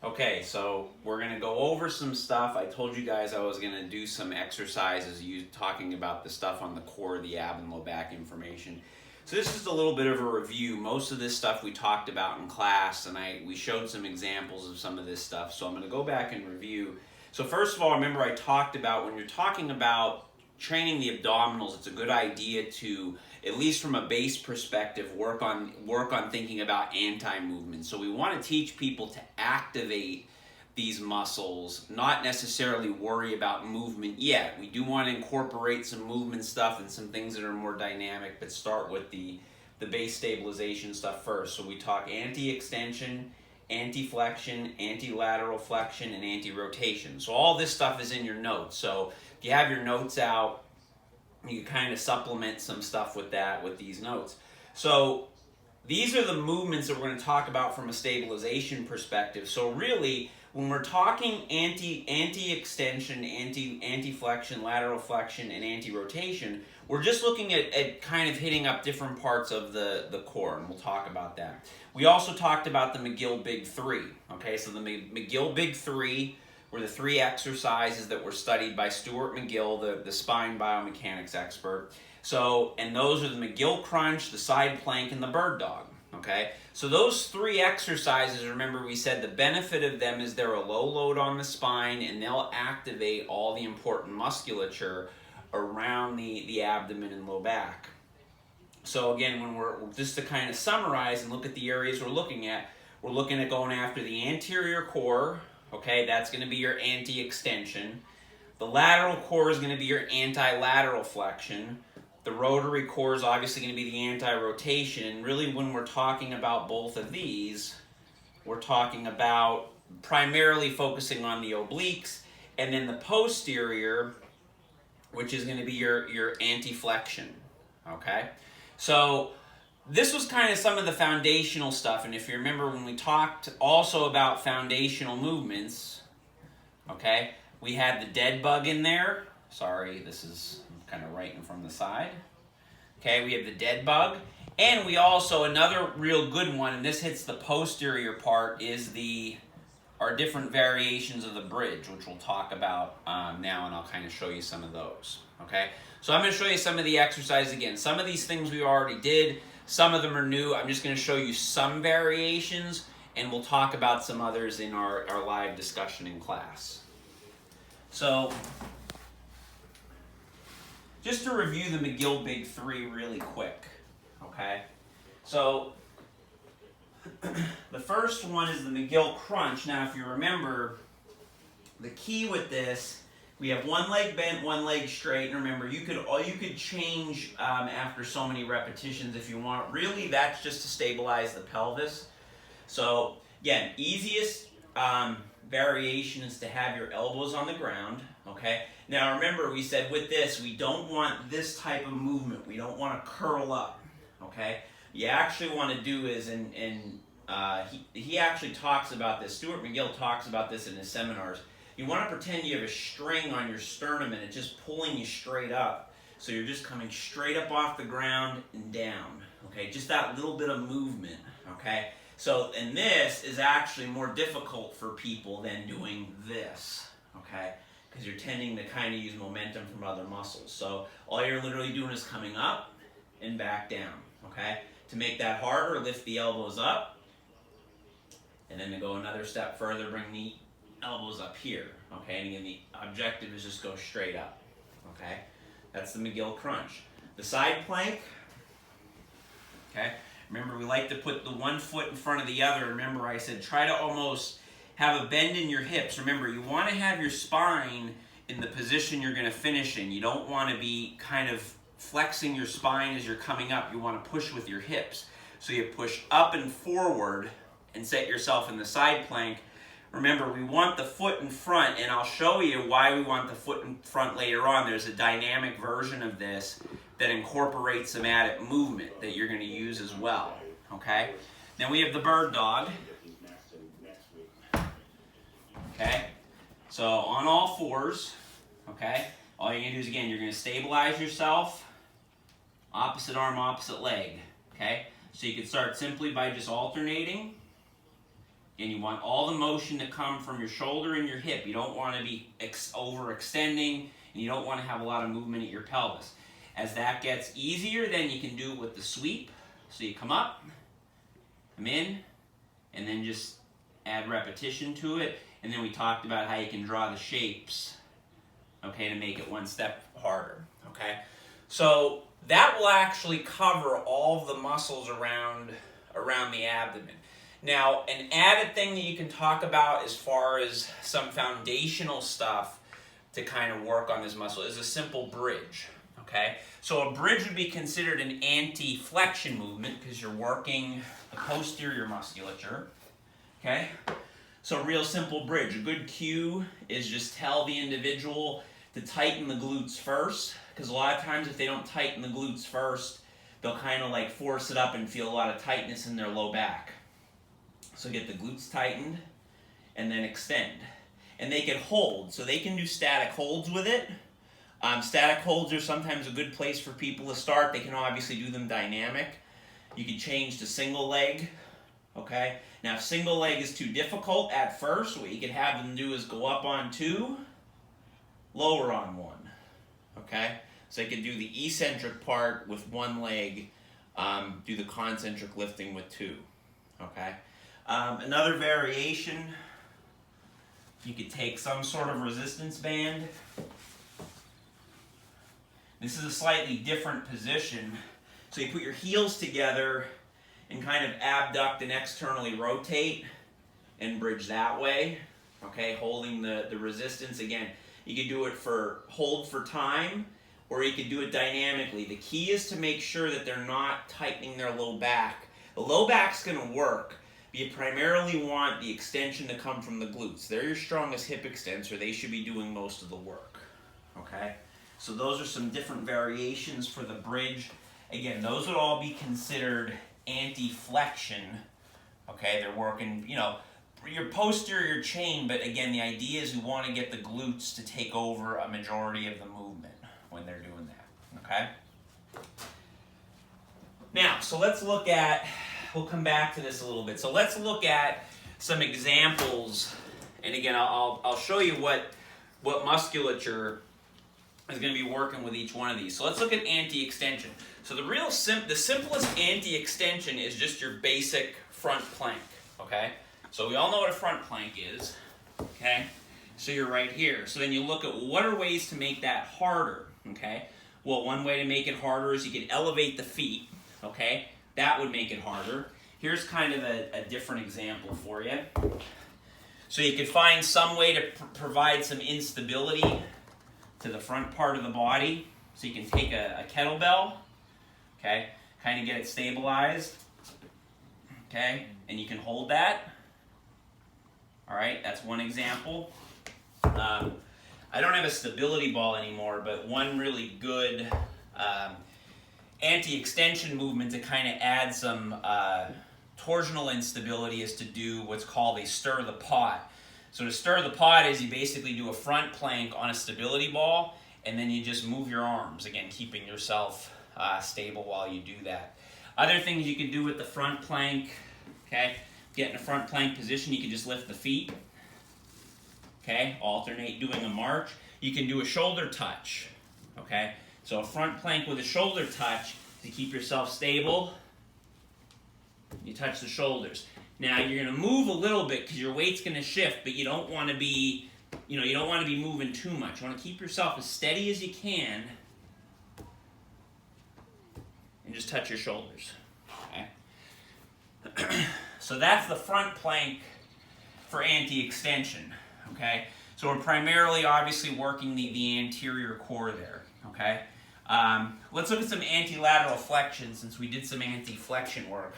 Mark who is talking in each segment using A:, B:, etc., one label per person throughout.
A: Okay, so we're going to go over some stuff. I told you guys I was going to do some exercises talking about the stuff on the core of the ab and low back information. So this is a little bit of a review. Most of this stuff we talked about in class, and we showed some examples of some of this stuff. So I'm going to go back and review. So first of all, remember I talked about when you're talking about training the abdominals, it's a good idea to, at least from a base perspective, work on thinking about anti-movement. So we want to teach people to activate these muscles, not necessarily worry about movement yet. We do want to incorporate some movement stuff and some things that are more dynamic, but start with the base stabilization stuff first. So we talk anti-extension, anti-flexion, anti-lateral flexion, and anti-rotation. So all this stuff is in your notes. So if you have your notes out, you kind of supplement some stuff with that, with these notes. So these are the movements that we're going to talk about from a stabilization perspective. So really, when we're talking anti-extension, anti-flexion, lateral flexion, and anti-rotation, we're just looking at kind of hitting up different parts of the core, and we'll talk about that. We also talked about the McGill Big Three. Okay, so the McGill Big Three were the three exercises that were studied by Stuart McGill, the spine biomechanics expert. So, and those are the McGill Crunch, the side plank, and the bird dog. Okay, so those three exercises, remember we said the benefit of them is they're a low load on the spine and they'll activate all the important musculature around the abdomen and low back. So again, when we're just to kind of summarize and look at the areas we're looking at going after the anterior core. Okay, that's going to be your anti-extension. The lateral core is going to be your anti-lateral flexion. The rotary core is obviously going to be the anti-rotation. And really, when we're talking about both of these, we're talking about primarily focusing on the obliques, and then the posterior, which is going to be your anti-flexion. Okay, so this was kind of some of the foundational stuff, and if you remember when we talked also about foundational movements, okay, we had the dead bug in there. Sorry, this is kind of writing from the side. Okay, we have the dead bug, and we also, another real good one, and this hits the posterior part, is our different variations of the bridge, which we'll talk about now, and I'll kind of show you some of those. Okay, so I'm going to show you some of the exercises again. Some of these things we already did. Some of them are new. I'm just going to show you some variations, and we'll talk about some others in our live discussion in class. So, just to review the McGill Big Three really quick, okay? So, the first one is the McGill Crunch. Now, if you remember, the key with this, we have one leg bent, one leg straight. And remember, you could change after so many repetitions if you want. Really, that's just to stabilize the pelvis. So again, easiest variation is to have your elbows on the ground. Okay. Now remember, we said with this, we don't want this type of movement. We don't want to curl up. Okay. You actually want to do is, he actually talks about this. Stuart McGill talks about this in his seminars. You want to pretend you have a string on your sternum and it's just pulling you straight up. So you're just coming straight up off the ground and down. Okay, just that little bit of movement. Okay, so, and this is actually more difficult for people than doing this. Okay, because you're tending to kind of use momentum from other muscles. So all you're literally doing is coming up and back down. Okay, to make that harder, lift the elbows up. And then to go another step further, bring the elbows up here, okay? And again, the objective is just go straight up, okay? That's the McGill Crunch. The side plank, okay? Remember, we like to put the one foot in front of the other. Remember, I said try to almost have a bend in your hips. Remember, you want to have your spine in the position you're going to finish in. You don't want to be kind of flexing your spine as you're coming up. You want to push with your hips. So you push up and forward and set yourself in the side plank. Remember, we want the foot in front, and I'll show you why we want the foot in front later on. There's a dynamic version of this that incorporates some added movement that you're going to use as well, okay? Then we have the bird dog, okay? So on all fours, okay? All you're going to do is, again, you're going to stabilize yourself, opposite arm, opposite leg, okay? So you can start simply by just alternating, and you want all the motion to come from your shoulder and your hip. You don't want to be overextending, and you don't want to have a lot of movement at your pelvis. As that gets easier, then you can do it with the sweep. So you come up, come in, and then just add repetition to it. And then we talked about how you can draw the shapes, okay, to make it one step harder, okay? So that will actually cover all of the muscles around the abdomen. Now, an added thing that you can talk about as far as some foundational stuff to kind of work on this muscle is a simple bridge, okay? So a bridge would be considered an anti-flexion movement because you're working the posterior musculature, okay? So a real simple bridge. A good cue is just tell the individual to tighten the glutes first, because a lot of times if they don't tighten the glutes first, they'll kind of like force it up and feel a lot of tightness in their low back. So get the glutes tightened and then extend. And they can hold, so they can do static holds with it. Static holds are sometimes a good place for people to start. They can obviously do them dynamic. You can change to single leg, okay? Now if single leg is too difficult at first, what you can have them do is go up on 2, lower on 1, okay? So they can do the eccentric part with 1 leg, do the concentric lifting with 2, okay? Another variation, you could take some sort of resistance band. This is a slightly different position. So you put your heels together and kind of abduct and externally rotate and bridge that way, okay, holding the resistance. Again, you could do it for hold for time, or you could do it dynamically. The key is to make sure that they're not tightening their low back. The low back's gonna work, but you primarily want the extension to come from the glutes. They're your strongest hip extensor. They should be doing most of the work, okay? So those are some different variations for the bridge. Again, those would all be considered anti-flexion, okay? They're working, you know, your posterior chain, but again, the idea is we want to get the glutes to take over a majority of the movement when they're doing that, okay? Now, so let's look at, we'll come back to this a little bit. So let's look at some examples, and again, I'll show you what musculature is going to be working with each one of these. So let's look at anti-extension. So the simplest anti-extension is just your basic front plank, okay? So we all know what a front plank is, okay? So you're right here. So then you look at what are ways to make that harder, okay? Well, one way to make it harder is you can elevate the feet, okay? That would make it harder. Here's kind of a different example for you. So you could find some way to provide some instability to the front part of the body. So you can take a kettlebell, okay, kind of get it stabilized, okay, and you can hold that. All right, that's one example. I don't have a stability ball anymore, but one really good anti-extension movement to kind of add some torsional instability is to do what's called a stir the pot. So to stir the pot is you basically do a front plank on a stability ball, and then you just move your arms, again, keeping yourself stable while you do that. Other things you can do with the front plank, okay, get in a front plank position, you can just lift the feet, okay, alternate doing a march. You can do a shoulder touch, okay, so a front plank with a shoulder touch to keep yourself stable. You touch the shoulders. Now you're going to move a little bit because your weight's going to shift, but you don't want to be, you don't want to be moving too much. You want to keep yourself as steady as you can and just touch your shoulders. Okay. So that's the front plank for anti-extension. Okay. So we're primarily, obviously, working the anterior core there. Okay. Let's look at some anti-lateral flexion since we did some anti-flexion work.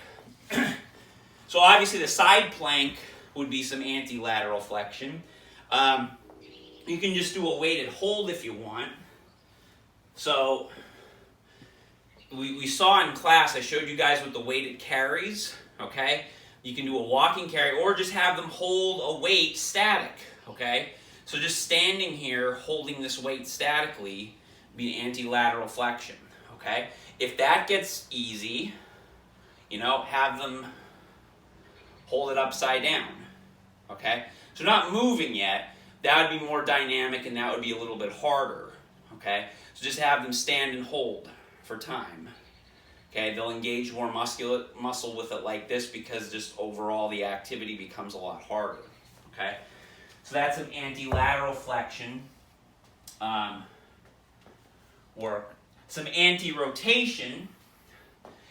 A: So obviously the side plank would be some anti-lateral flexion. You can just do a weighted hold if you want. So we saw in class, I showed you guys with the weighted carries, okay? You can do a walking carry or just have them hold a weight static, okay? So just standing here holding this weight statically would be an anti-lateral flexion, okay? If that gets easy, have them hold it upside down, okay? So not moving yet, that would be more dynamic and that would be a little bit harder, okay? So just have them stand and hold for time, okay? They'll engage more muscle with it like this because just overall the activity becomes a lot harder, okay? So that's an anti-lateral flexion work. Some anti-rotation,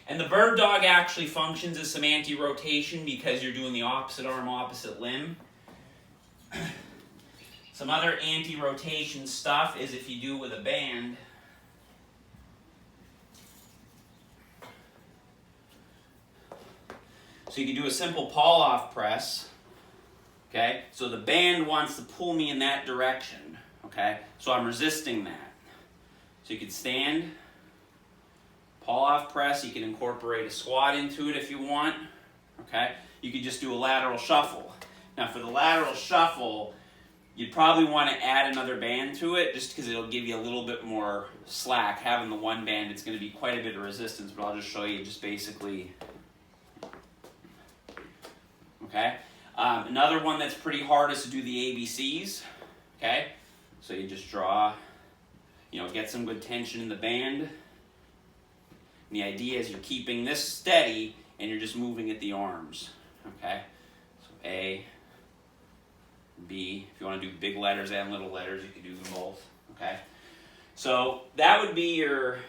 A: and the bird dog actually functions as some anti-rotation because you're doing the opposite arm, opposite limb. Some other anti-rotation stuff is if you do it with a band. So you can do a simple pull-off press, okay? So the band wants to pull me in that direction, okay? So I'm resisting that. So you could stand, pull-off press, you can incorporate a squat into it if you want, okay? You could just do a lateral shuffle. Now for the lateral shuffle, you'd probably want to add another band to it just because it'll give you a little bit more slack. Having the one band, it's going to be quite a bit of resistance, but I'll just show you just basically, okay? Another one that's pretty hard is to do the ABCs, okay? So you just draw, get some good tension in the band. And the idea is you're keeping this steady and you're just moving at the arms, okay? So A, B, if you want to do big letters and little letters, you can do them both, okay? So that would be your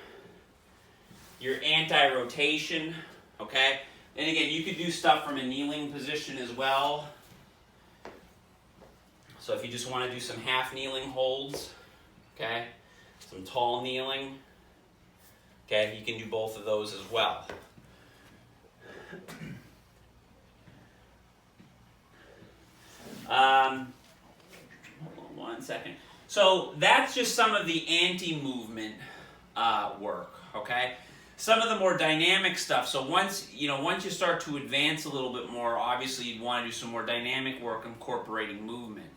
A: anti-rotation, okay? And again, you could do stuff from a kneeling position as well. So if you just want to do some half kneeling holds, okay? Some tall kneeling, okay? You can do both of those as well. Hold on one second. So that's just some of the anti-movement work, okay? Some of the more dynamic stuff. So once you start to advance a little bit more, obviously you'd want to do some more dynamic work incorporating movement.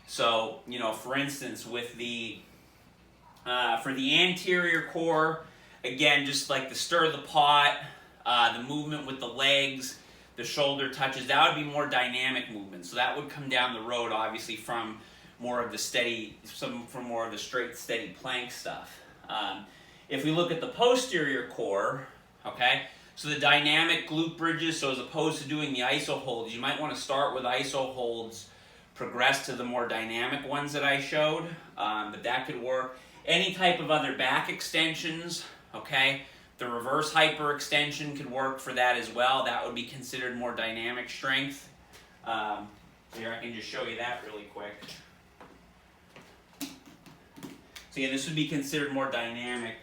A: So, for instance, with the for the anterior core, again, just like the stir the pot, the movement with the legs, the shoulder touches, that would be more dynamic movement. So that would come down the road, obviously, from more of the straight, steady plank stuff. If we look at the posterior core, okay, so the dynamic glute bridges, so as opposed to doing the iso holds, you might want to start with iso holds, progress to the more dynamic ones that I showed, but that could work. Any type of other back extensions, okay, the reverse hyperextension could work for that as well. That would be considered more dynamic strength. Here, I can just show you that really quick. So yeah, this would be considered more dynamic.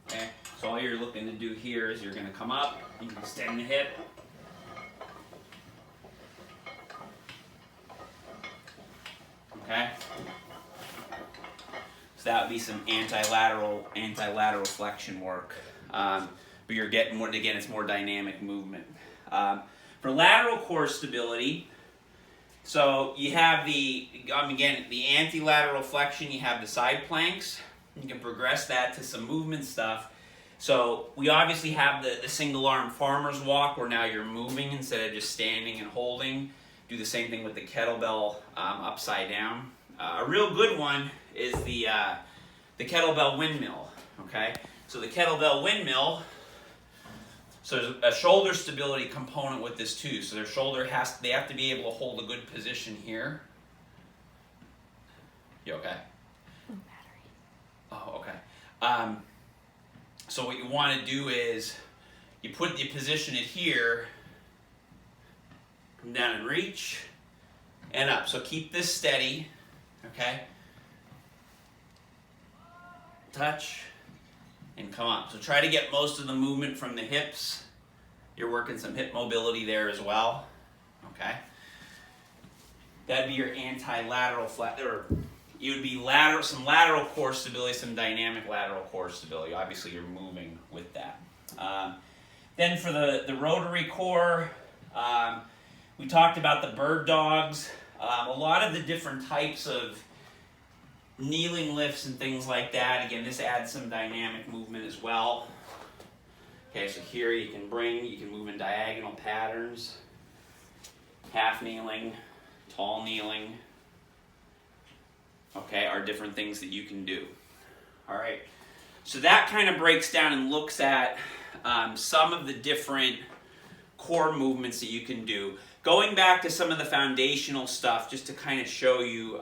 A: Okay, so all you're looking to do here is you're going to come up, you can extend the hip. Okay, so that would be some anti-lateral flexion work, but you're getting more. Again, it's more dynamic movement. For lateral core stability, so you have the anti-lateral flexion. You have the side planks. You can progress that to some movement stuff. So we obviously have the single arm farmer's walk, where now you're moving instead of just standing and holding. Do the same thing with the kettlebell upside down. A real good one is the kettlebell windmill. Okay, so the kettlebell windmill. So there's a shoulder stability component with this too. So their shoulder they have to be able to hold a good position here. You okay?
B: No battery.
A: Oh, okay. So what you want to do is you position it here. Come down and reach, and up. So keep this steady, okay? Touch, and come up. So try to get most of the movement from the hips. You're working some hip mobility there as well, okay? That'd be your anti-lateral or you would be some lateral core stability, some dynamic lateral core stability. Obviously, you're moving with that. Then for the rotary core, we talked about the bird dogs. A lot of the different types of kneeling lifts and things like that. Again, this adds some dynamic movement as well. Okay, so here you can move in diagonal patterns. Half kneeling, tall kneeling, okay, are different things that you can do. All right, so that kind of breaks down and looks at some of the different core movements that you can do. Going back to some of the foundational stuff, just to kind of show you,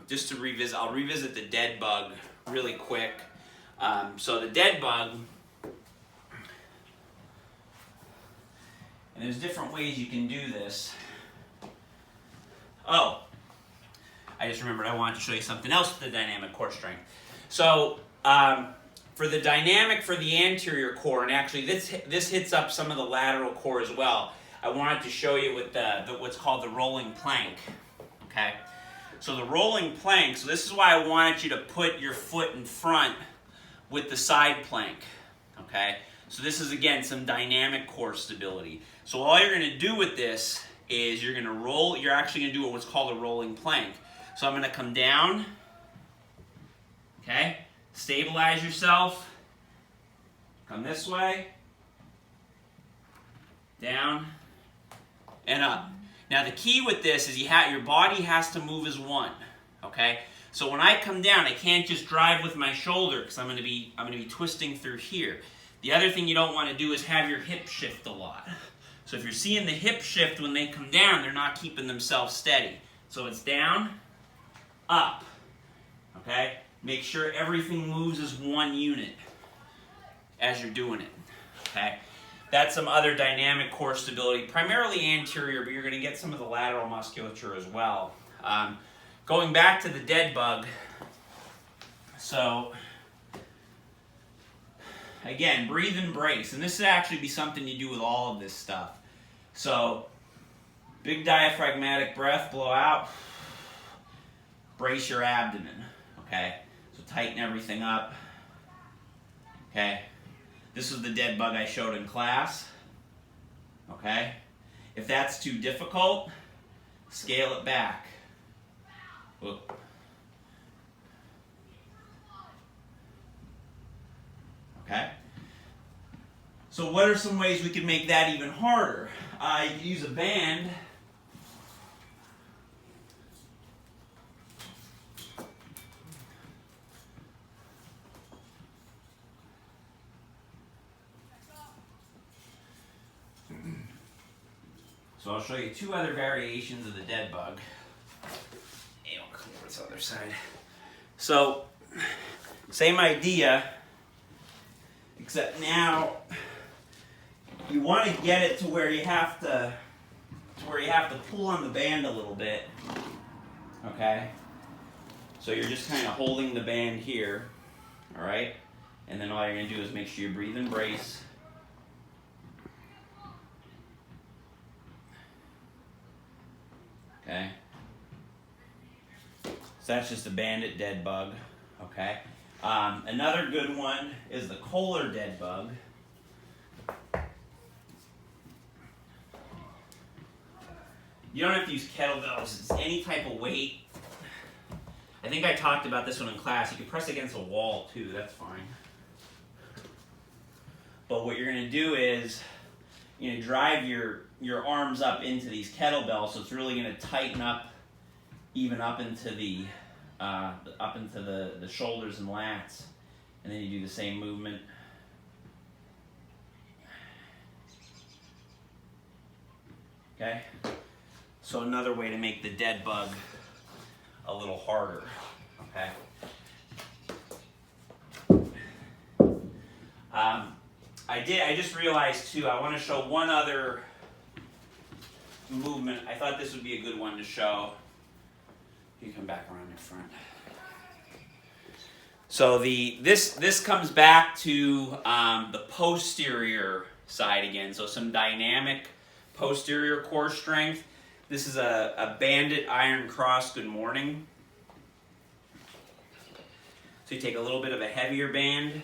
A: just to revisit, I'll revisit the dead bug really quick. So the dead bug, and there's different ways you can do this. Oh, I just remembered I wanted to show you something else with the dynamic core strength. So for the dynamic for the anterior core, and actually this hits up some of the lateral core as well, I wanted to show you with what's called the rolling plank. Okay, so the rolling plank, so this is why I wanted you to put your foot in front with the side plank. Okay, so this is again some dynamic core stability. So all you're going to do with this is you're actually going to do what's called a rolling plank. So I'm going to come down, okay, stabilize yourself, come this way, down, and up. Now the key with this is your body has to move as one, okay? So when I come down, I can't just drive with my shoulder because I'm going to be twisting through here. The other thing you don't want to do is have your hip shift a lot. So if you're seeing the hip shift when they come down, they're not keeping themselves steady. So it's down, up, okay? Make sure everything moves as one unit as you're doing it, okay? That's some other dynamic core stability, primarily anterior, but you're going to get some of the lateral musculature as well. Going back to the dead bug, so again, breathe and brace, and this would actually be something you do with all of this stuff. So, big diaphragmatic breath, blow out, brace your abdomen, okay? So tighten everything up, okay? This was the dead bug I showed in class, okay? If that's too difficult, scale it back. Whoop. Okay? So what are some ways we could make that even harder? You could use a band. So I'll show you two other variations of the dead bug. And I'll come over to this other side. So, same idea, except now you want to get it to where you have to pull on the band a little bit. Okay? So you're just kind of holding the band here, all right? And then all you're going to do is make sure you breathe and brace. Okay? So that's just a bandit dead bug, okay? Another good one is the Kohler dead bug. You don't have to use kettlebells, it's any type of weight. I think I talked about this one in class. You can press against a wall too, that's fine. But what you're going to do is drive your arms up into these kettlebells, so it's really going to tighten up, even up into the shoulders and lats, and then you do the same movement. Okay. So another way to make the dead bug a little harder. Okay. I just realized too, I want to show one other movement. I thought this would be a good one to show. You come back around in front. So this comes back to the posterior side again. So some dynamic posterior core strength. This is a bandit iron cross good morning. So you take a little bit of a heavier band.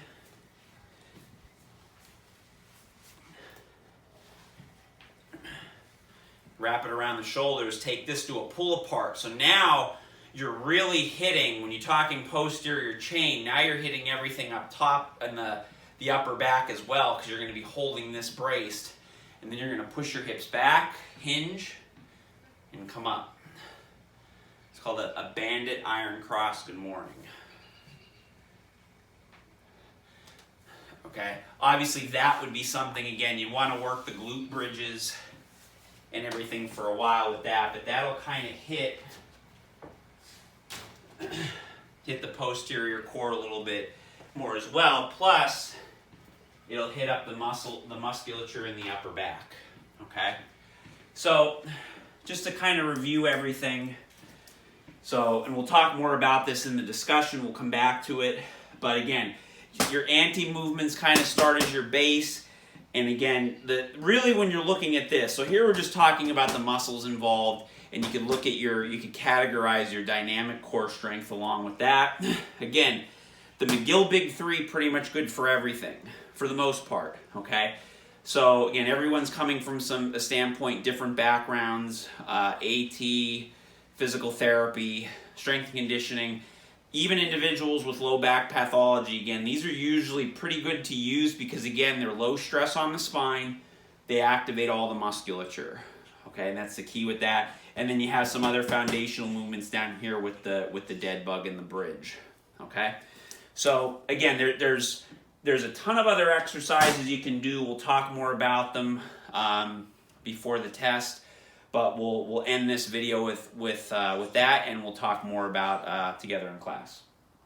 A: Wrap it around the shoulders, take this to a pull apart. So now you're really hitting, when you're talking posterior chain, now you're hitting everything up top and the upper back as well, because you're going to be holding this braced. And then you're going to push your hips back, hinge, and come up. It's called a bandit iron cross. Good morning. Okay, obviously that would be something, again, you want to work the glute bridges and everything for a while with that, but that'll kind of hit the posterior core a little bit more as well. Plus, it'll hit up the musculature in the upper back. Okay, so just to kind of review everything. So, and we'll talk more about this in the discussion. We'll come back to it, but again, your anti-movements kind of start as your base. And again, really when you're looking at this, so here we're just talking about the muscles involved, and you can look at you can categorize your dynamic core strength along with that. Again, the McGill Big Three, pretty much good for everything, for the most part, okay? So again, everyone's coming from a standpoint, different backgrounds, AT, physical therapy, strength and conditioning, even individuals with low back pathology. Again, these are usually pretty good to use because, again, they're low stress on the spine. They activate all the musculature. Okay, and that's the key with that. And then you have some other foundational movements down here with the dead bug and the bridge. Okay, so again, there's a ton of other exercises you can do. We'll talk more about them before the test. But we'll end this video with that, and we'll talk more about together in class.